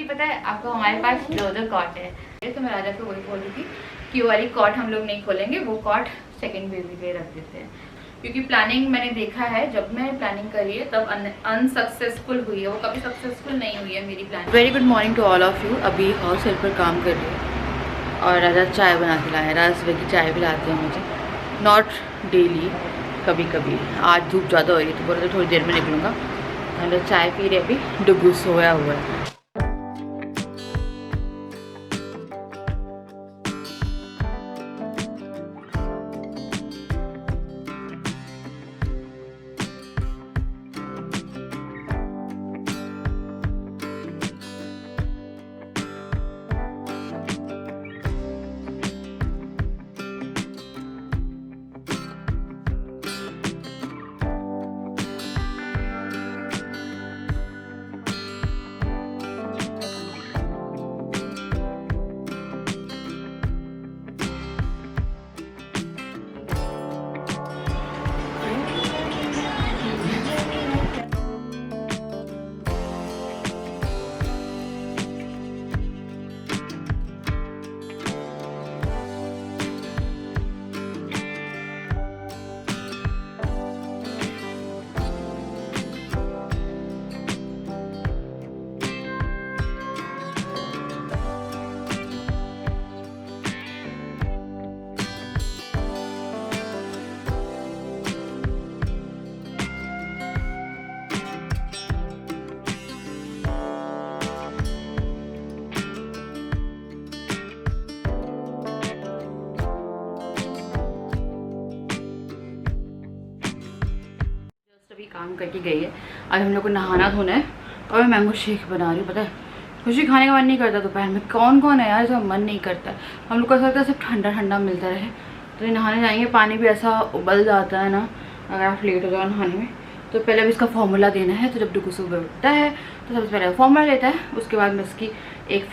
पता है आपको, हमारे पास दो कॉट है, तो मैं राजा को वही बोल रही थी कि वो वाली कॉट हम लोग नहीं खोलेंगे, वो कॉट सेकंड बेबी के रख देते हैं, क्योंकि प्लानिंग मैंने देखा है, जब मैंने प्लानिंग करी है तब अनसक्सेसफुल हुई है, वो कभी सक्सेसफुल नहीं हुई है मेरी planning. Very good morning to all of you. अभी हाउस हेल्प पर काम कर रही है और राजा चाय बना के लाया है। राजा सुबह की चाय पिलाते हैं मुझे, नॉट डेली, कभी कभी। आज धूप ज़्यादा हो रही है तो बोल रहे थोड़ी देर में निकलूँगा। हम लोग चाय पी रहे, अभी डुगू सोया हुआ है। अभी काम करके गई है। आज हम लोग को नहाना धोना है और मैं मैंगो शेक बना रही हूँ। पता है कुछ भी खाने का मन नहीं करता दोपहर में, कौन कौन है यार, इसका मन नहीं करता। हम लोग को ऐसा लगता है सब ठंडा ठंडा मिलता रहे। तो नहाने जाएंगे, पानी भी ऐसा उबल जाता है ना अगर आप लेट हो जाओ नहाने में। तो पहले अभी इसका फॉर्मूला देना है, तो जब डुगू सुबह उठता है तो सबसे पहले फॉर्मूला लेता है, उसके बाद मैं इसकी एक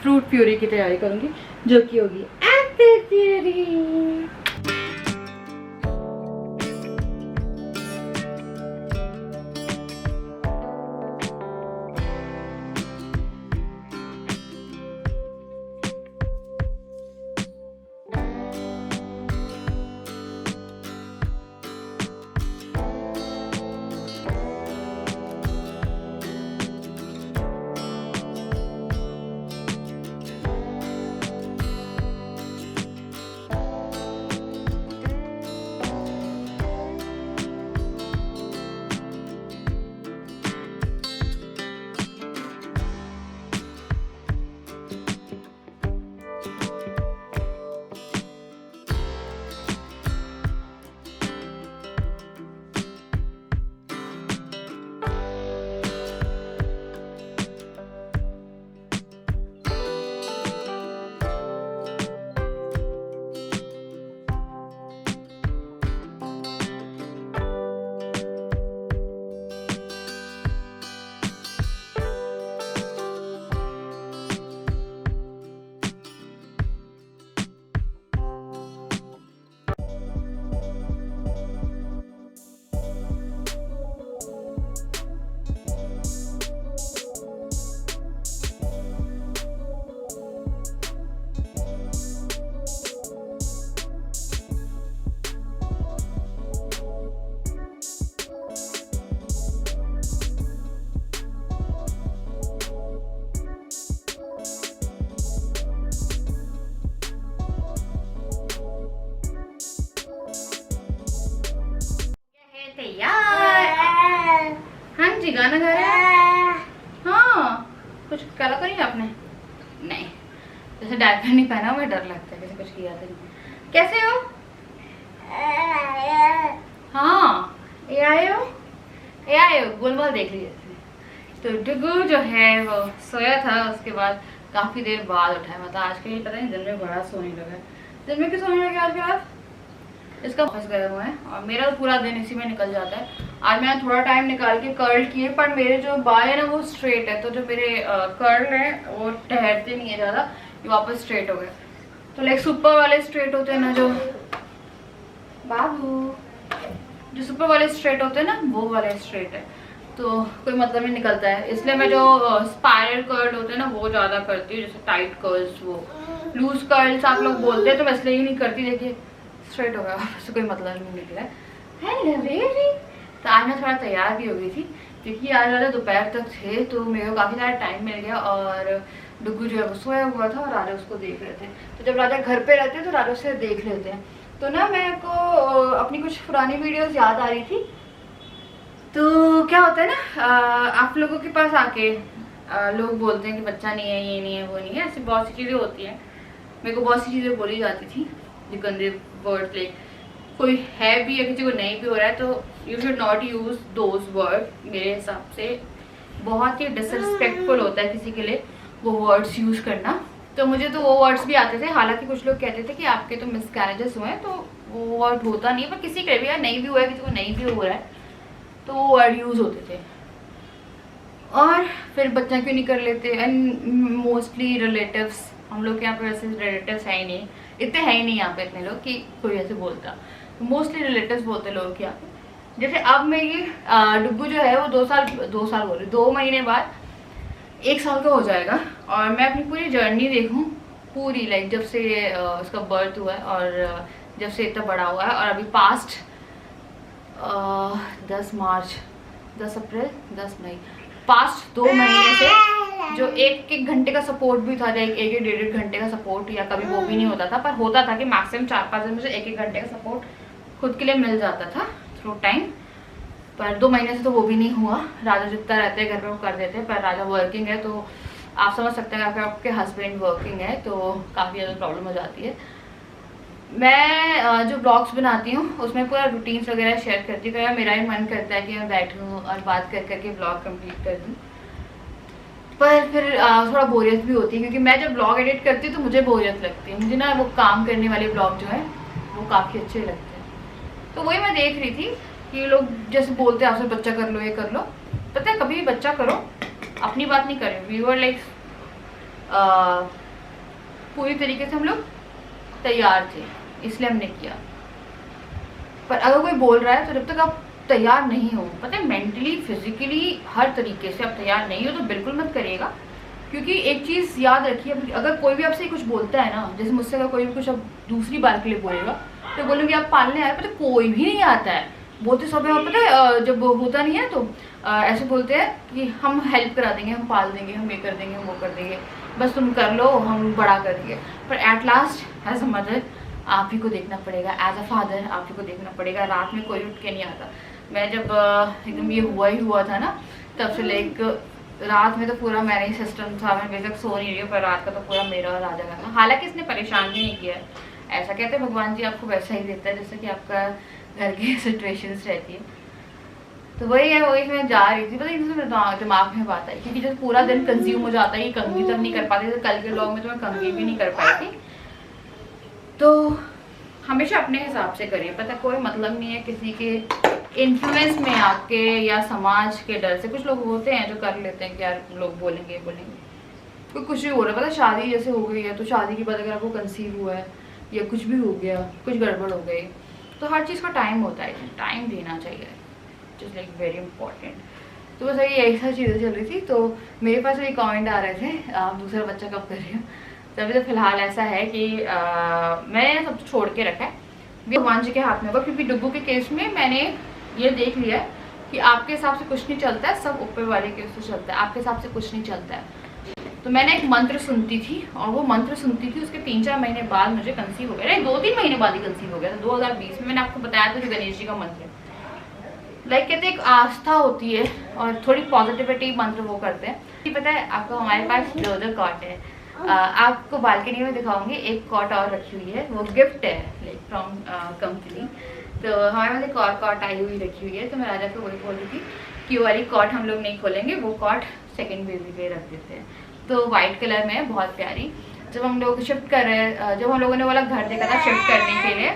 फ्रूट प्यूरी की तैयारी करूँगी, जो कि होगी एप्पल प्यूरी। जी गाना गा रहे हैं। हाँ कुछ काला तो नहीं आपने? नहीं, जैसे डायपर नहीं पहना हुआ डर लगता है, जैसे कुछ किया तो नहीं। कैसे हो? हाँ ये आए हो बोल बोल देख लीजिए। तो डुगू जो है वो सोया था, उसके बाद काफी देर बाद उठा है। मतलब आज के पता नहीं दिन में बड़ा सोने लगा। दिन में क्यों सोने लगे आज के बाद? इसका फंस गया हुआ है और मेरा पूरा दिन इसी में निकल जाता है। आज मैंने थोड़ा टाइम निकाल के कर्ल किए, पर मेरे जो बाल है ना वो स्ट्रेट है, तो जो मेरे कर्ल है वो ठहरते नहीं है ज़्यादा, ये वापस स्ट्रेट हो गए। तो लाइक सुपर वाले स्ट्रेट होते हैं ना, जो बाबू जो सुपर वाले स्ट्रेट होते हैं ना, वो वाले स्ट्रेट है। तो कोई मतलब नहीं निकलता है, इसलिए मैं जो स्पाइरल कर्ल होते हैं ना वो ज़्यादा करती हूँ, जैसे टाइट कर्ल्स, वो लूज कर्ल्स आप लोग बोलते हैं तो मैं इसलिए ही नहीं करती। देखिए स्ट्रेट हो गया, उससे कोई मतलब नहीं निकला है। तो आज मैं थोड़ा तैयार भी हो गई थी क्योंकि आज वाले दोपहर तक थे तो मेरे को काफ़ी सारा टाइम मिल गया और डुग्गू जो है वो सोया हुआ था और राजा उसको देख रहे थे। तो जब राजा घर पे रहते हैं तो राजा उसे देख लेते हैं। तो ना मेरे को अपनी कुछ पुरानी वीडियोस याद आ रही थी। तो क्या होता है ना, आप लोगों के पास आके लोग बोलते हैं कि बच्चा नहीं है, ये नहीं है, वो नहीं है, ऐसी बहुत सी चीज़ें होती हैं। मेरे को बहुत सी चीज़ें बोली जाती थी जो गंदे वर्ड, लाइक कोई है भी या किसी को नहीं भी हो रहा है तो you should not use those word. मेरे हिसाब से बहुत ही डिसरिस्पेक्टफुल होता है किसी के लिए वो वर्ड्स यूज़ करना। तो मुझे तो वो वर्ड्स भी आते थे, हालांकि कुछ लोग कहते थे कि आपके तो मिसकैरेजेस हुए हैं तो वो वर्ड होता नहीं है, पर किसी के भी या नहीं भी हुआ है, किसी को नहीं भी हो रहा है तो वो वर्ड यूज़ होते थे। और फिर बच्चा क्यों नहीं कर लेते, एंड मोस्टली रिलेटिव्स, हम लोग के यहाँ पे वैसे रिलेटिव्स है ही नहीं, इतने है ही नहीं यहाँ पे इतने लोग कि कोई ऐसे बोलता, मोस्टली रिलेटिव्स बोलते लोग यहाँ पे। जैसे अब मैं ये डुग्गू जो है वो 2 साल बोल रही, 2 महीने बाद 1 साल का हो जाएगा और मैं अपनी पूरी जर्नी देखूँ पूरी, लाइक जब से उसका बर्थ हुआ है और जब से इतना बड़ा हुआ है और अभी पास्ट 10 अप्रैल 10 मई, पास्ट 2 महीने से जो एक घंटे का सपोर्ट भी था, एक 1.5 घंटे का सपोर्ट, या कभी वो भी नहीं होता था, पर होता था कि मैक्सिमम 4-5 दिन में से 1 घंटे का सपोर्ट खुद के लिए मिल जाता था थ्रू टाइम। पर 2 महीने से तो वो भी नहीं हुआ। राजा जितना रहते हैं घर पे वो कर देते हैं, पर राजा वर्किंग है तो आप समझ सकते हैं, अगर आपके हस्बैंड वर्किंग है तो काफ़ी ज़्यादा प्रॉब्लम हो जाती है। मैं जो ब्लॉग्स बनाती हूँ उसमें पूरा रूटीन्स वगैरह शेयर करती हूँ, मेरा ही मन करता है कि मैं बैठूँ और बात कर करके ब्लॉग कंप्लीट कर दूँ, पर फिर थोड़ा बोरियत भी होती है क्योंकि मैं जब ब्लॉग एडिट करती हूँ तो मुझे बोरियत लगती है। मुझे ना वो काम करने वाले ब्लॉग जो है वो काफ़ी अच्छे लगते हैं। तो वही मैं देख रही थी कि लोग जैसे बोलते हैं आपसे बच्चा कर लो, ये कर लो, पता है कभी भी बच्चा करो, अपनी बात नहीं करें। वी वर लाइक पूरी तरीके से हम लोग तैयार थे इसलिए हमने किया। पर अगर कोई बोल रहा है तो जब तक आप तैयार नहीं हो, पता है मेंटली फिजिकली हर तरीके से आप तैयार नहीं हो तो बिल्कुल मत करिएगा। क्योंकि एक चीज़ याद रखिए, अगर कोई भी आपसे कुछ बोलता है ना, जैसे मुझसे अगर कोई भी कुछ अब दूसरी बार के लिए बोलेगा तो बोलूँगी आप पालने आए, पता कोई भी नहीं आता है, बोलते सब है। पता है जब होता नहीं है तो ऐसे बोलते हैं कि हम हेल्प करा देंगे, हम पाल देंगे, हम ये कर देंगे, हम वो कर देंगे, बस तुम कर लो, हम बड़ा कर देंगे। पर at last as a mother आप ही को देखना पड़ेगा, एज अ फादर आप ही को देखना पड़ेगा। रात में कोई उठ के नहीं आता। मैं जब एकदम ये हुआ था ना, तब से लाइक रात में तो पूरा मेरा ही सिस्टम था, मैं बेशक सो नहीं रही हूँ पर रात का तो पूरा मेरा और राजा का था। हालांकि इसने परेशान भी नहीं किया है, ऐसा कहते हैं भगवान जी आपको वैसा ही देता है जैसे कि आपका घर की सिचुएशंस रहती है। तो वही है, वही मैं जा रही थी, पता है दिमाग में बात आई क्योंकि जब पूरा दिन कंज्यूम हो जाता है, कंघी तक नहीं कर पाती, तो कल के व्लॉग में तो मैं कंघी भी नहीं कर पाई थी। तो हमेशा अपने हिसाब से करिए, पता कोई मतलब नहीं है किसी के इन्फ्लुएंस में आके या समाज के डर से। कुछ लोग होते हैं जो कर लेते हैं कि यार लोग बोलेंगे, कोई कुछ भी हो रहा है, पता शादी जैसे हो गई है तो शादी के बाद अगर आपको कंसीव हुआ है या कुछ भी हो गया, कुछ गड़बड़ हो गई, तो हर चीज़ का टाइम होता है, टाइम देना चाहिए, जस्ट लाइक वेरी इंपॉर्टेंट। तो बस ये ऐसा चीज़ें चल रही थी। तो मेरे पास भी कमेंट आ रहे थे आप दूसरा बच्चा कब कर रहे हो। तो अभी तो फिलहाल ऐसा है कि मैंने सब छोड़ के रखा है, भगवान जी के हाथ में होगा। क्योंकि डुग्गू के केस में मैंने ये देख लिया है कि आपके हिसाब से कुछ नहीं चलता है, सब ऊपर वाले के उससे चलता है, आपके हिसाब से कुछ नहीं चलता है। तो मैंने एक मंत्र सुनती थी और वो मंत्र सुनती थी, उसके 3-4 महीने बाद मुझे कंसीव हो गया, नहीं 2-3 महीने बाद ही कंसीव हो गया था। 2020 में मैंने आपको बताया था जो गणेश जी का मंत्र, लाइक कहते एक आस्था होती है और थोड़ी पॉजिटिविटी मंत्र वो करते हैं। पता है आपको हमारे पास 2 कॉट है, आपको बालकनी में दिखाऊंगी, एक कॉट और रखी हुई है, वो गिफ्ट है लाइक फ्रॉम कंपनी। तो हमारे पास एक और कॉट आई हुई रखी हुई है। तो मैं राजा को वही बोल रही थी कि वो वाली कॉट हम लोग नहीं खोलेंगे, वो कॉट सेकेंड बेबी पे रख देते हैं। तो वाइट कलर में बहुत प्यारी। जब हम लोग शिफ्ट कर रहे, जब हम लोगों ने वाला घर देखा था शिफ्ट करने के लिए,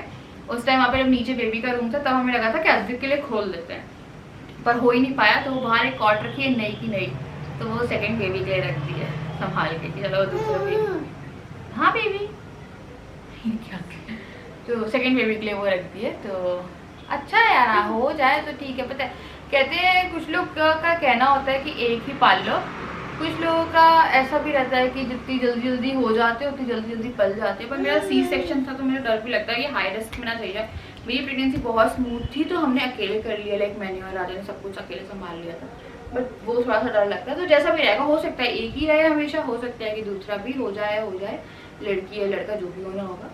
उस टाइम वहाँ पे जब नीचे बेबी का रूम था तब हमें लगा था कि अद्विक के लिए खोल देते हैं, पर हो ही नहीं पाया। तो वो बाहर एक कॉट रखी है नई की नई, तो वो सेकंड बेबी के लिए रख दी है संभाल के कि चलो दूसरा बेबी, हाँ बेबी क्या, तो सेकंड बेबी के लिए वो रख दी है। तो अच्छा है यार, हो जाए तो ठीक है। पता है कहते हैं कुछ लोग का कहना होता है कि एक ही पाल लो, कुछ लोगों का ऐसा भी रहता है कि जितनी जल्दी जल्दी हो जाते हैं उतनी जल्दी जल्दी पल जाते हैं। पर मेरा सी सेक्शन था तो मेरा डर भी लगता है कि हाई रिस्क में ना चल जाए। मेरी प्रेगनेंसी बहुत स्मूथ थी तो हमने अकेले कर लिया, लाइक मैंने और राजा ने सब कुछ अकेले संभाल लिया था। बट वो थोड़ा सा डर लगता है। तो जैसा भी रहेगा, हो सकता है एक ही रहे हमेशा, हो सकता है कि दूसरा भी हो जाए, लड़की या लड़का जो भी होना होगा।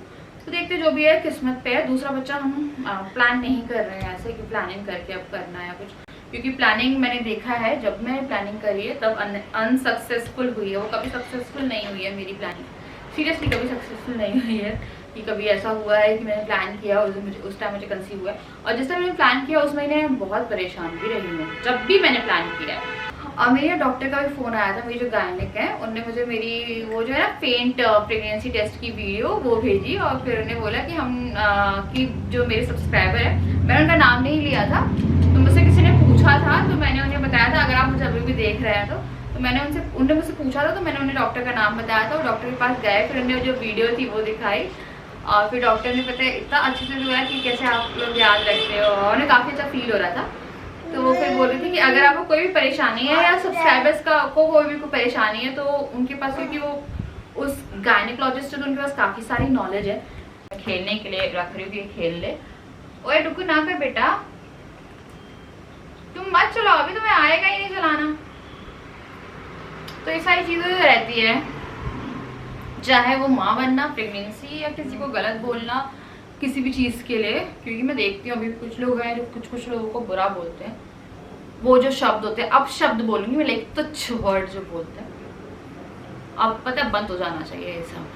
तो देखते जो भी है किस्मत पे है। दूसरा बच्चा हम प्लान नहीं कर रहे हैं ऐसे कि प्लानिंग करके अब करना है या कुछ, क्योंकि प्लानिंग मैंने देखा है जब मैंने प्लानिंग करी है तब अनसक्सेसफुल हुई है। वो कभी सक्सेसफुल नहीं हुई है मेरी प्लानिंग, सीरियसली कभी सक्सेसफुल नहीं हुई है। कि कभी ऐसा हुआ है कि मैंने प्लान किया और उस टाइम मुझे कंसीव हुआ है, और जिस टाइम मैंने प्लान किया उस महीने बहुत परेशान भी रही हूँ जब भी मैंने प्लान किया है। और मेरे डॉक्टर का भी फ़ोन आया था, मेरी जो गायनिक है उनने मुझे मेरी वो जो है ना फेंट प्रेगनेंसी टेस्ट की वीडियो वो भेजी, और फिर उन्हें बोला कि कि जो मेरे सब्सक्राइबर है, मैंने उनका नाम नहीं लिया था, तो मुझसे किसी ने पूछा था तो मैंने उन्हें बताया था, अगर आप मुझे अभी भी देख रहे हैं तो मैंने उन्होंने मुझसे पूछा था तो मैंने उन्हें डॉक्टर का नाम बताया था। और डॉक्टर के पास गए, फिर उन्हें जो वीडियो थी वो दिखाई, और फिर डॉक्टर ने पता है इतना अच्छे से बोला कि कैसे आप लोग याद रखते हो, और उन्हें काफ़ी अच्छा फील हो रहा था। तो वो फिर बोल रही थी कि अगर आपको कोई भी परेशानी है या सब्सक्राइबर्स को कोई भी कोई परेशानी है तो उनके पास, क्योंकि वो उस गायनिकोलॉजिस्ट है तो उनके पास काफ़ी सारी नॉलेज है। खेलने के लिए रख रही हूँ कि खेल ले। ओए डुकू ना कर बेटा, तुम मत चलाओ, अभी तुम्हें आएगा ही नहीं चलाना। तो ये सारी चीज़ें तो रहती है, चाहे वो माँ बनना, प्रेगनेंसी, या किसी को गलत बोलना किसी भी चीज़ के लिए। क्योंकि मैं देखती हूँ अभी कुछ लोग हैं जो कुछ लोगों को बुरा बोलते हैं, वो जो शब्द होते हैं, अब शब्द बोलूँगी मैं, लाइक तुच्छ वर्ड जो बोलते हैं, अब पता है बंद हो जाना चाहिए ये सब।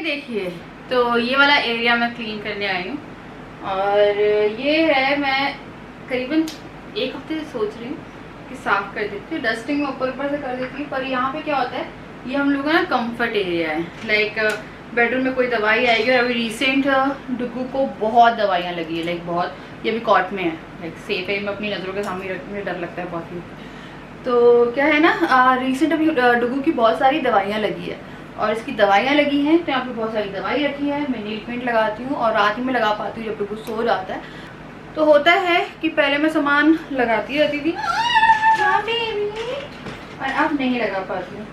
देखिए, तो ये वाला एरिया मैं क्लीन करने आई हूँ, और ये है, मैं करीबन एक हफ्ते से सोच रही हूँ कि साफ कर देती हूँ, डस्टिंग ऊपर से कर देती हूँ। पर यहाँ पे क्या होता है, ये हम लोग का ना कंफर्ट एरिया है, लाइक बेडरूम में कोई दवाई आएगी, और अभी रिसेंट डुगू को बहुत दवाइयाँ लगी है, लाइक बहुत, ये अभी कॉट में है, लाइक सेफ है, मैं अपनी नज़रों के सामने रखने में डर लगता है बहुत ही। तो क्या है ना, रिसेंट अभी डुगू की बहुत सारी दवाइयाँ लगी है, और इसकी दवाइयाँ लगी हैं तो यहाँ पे बहुत सारी दवाई रखी है। मैं नील पेंट लगाती हूँ और रात में लगा पाती हूँ जब डुगू सो जाता है। तो होता है कि पहले मैं सामान लगाती रहती थी और अब नहीं लगा पाती हूँ।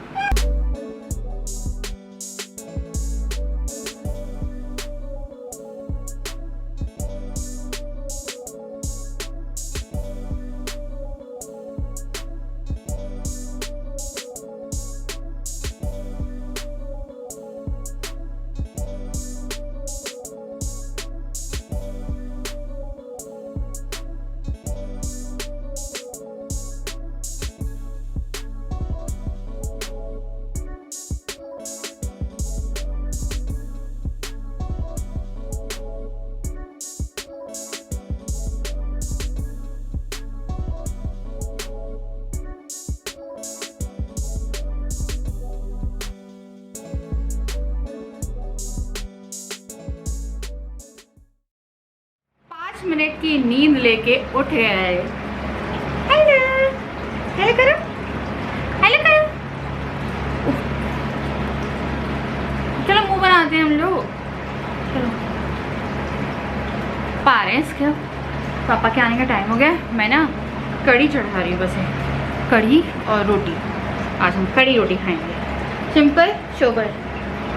मिनट की नींद लेके उठ गया है। हेलो हेलो करो, हेलो करो। चलो मुंह बनाते हैं हम लोग। चलो पा रहे हैं इसके, पापा के आने का टाइम हो गया। मैं ना कढ़ी चढ़ा रही हूँ, बस कढ़ी और रोटी। आज हम कढ़ी रोटी खाएंगे, सिंपल सोबर,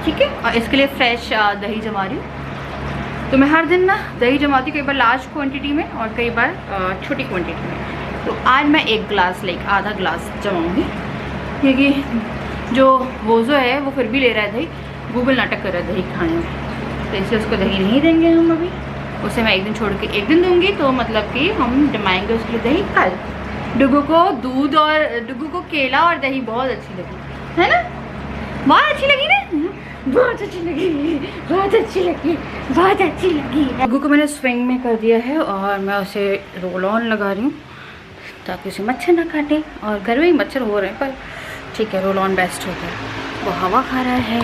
ठीक है। और इसके लिए फ्रेश दही जमा रही हूँ। तो मैं हर दिन ना दही जमाती हूँ, कई बार लार्ज क्वांटिटी में और कई बार छोटी क्वांटिटी में। तो आज मैं 1 गिलास लाइक आधा गिलास जमाऊँगी, क्योंकि जो वोजो है वो फिर भी ले रहा है दही, गूगल नाटक कर रहा है दही खाने में, तो इसलिए उसको दही नहीं देंगे हम अभी। उसे मैं 1 दिन छोड़ के 1 दिन दूंगी, तो मतलब कि हम जमाएंगे उसके लिए दही कल। डुगू को दूध और डुगू को केला और दही बहुत अच्छी लगी है ना, बहुत अच्छी लगी ना, बहुत अच्छी लगी, बहुत अच्छी लगी, बहुत अच्छी लगी। डुगू को मैंने स्विंग में कर दिया है और मैं उसे रोल ऑन लगा रही हूँ ताकि उसे मच्छर ना काटे। और घर में ही मच्छर हो रहे हैं, पर ठीक है, रोल ऑन बेस्ट होता है। वो हवा खा रहा है।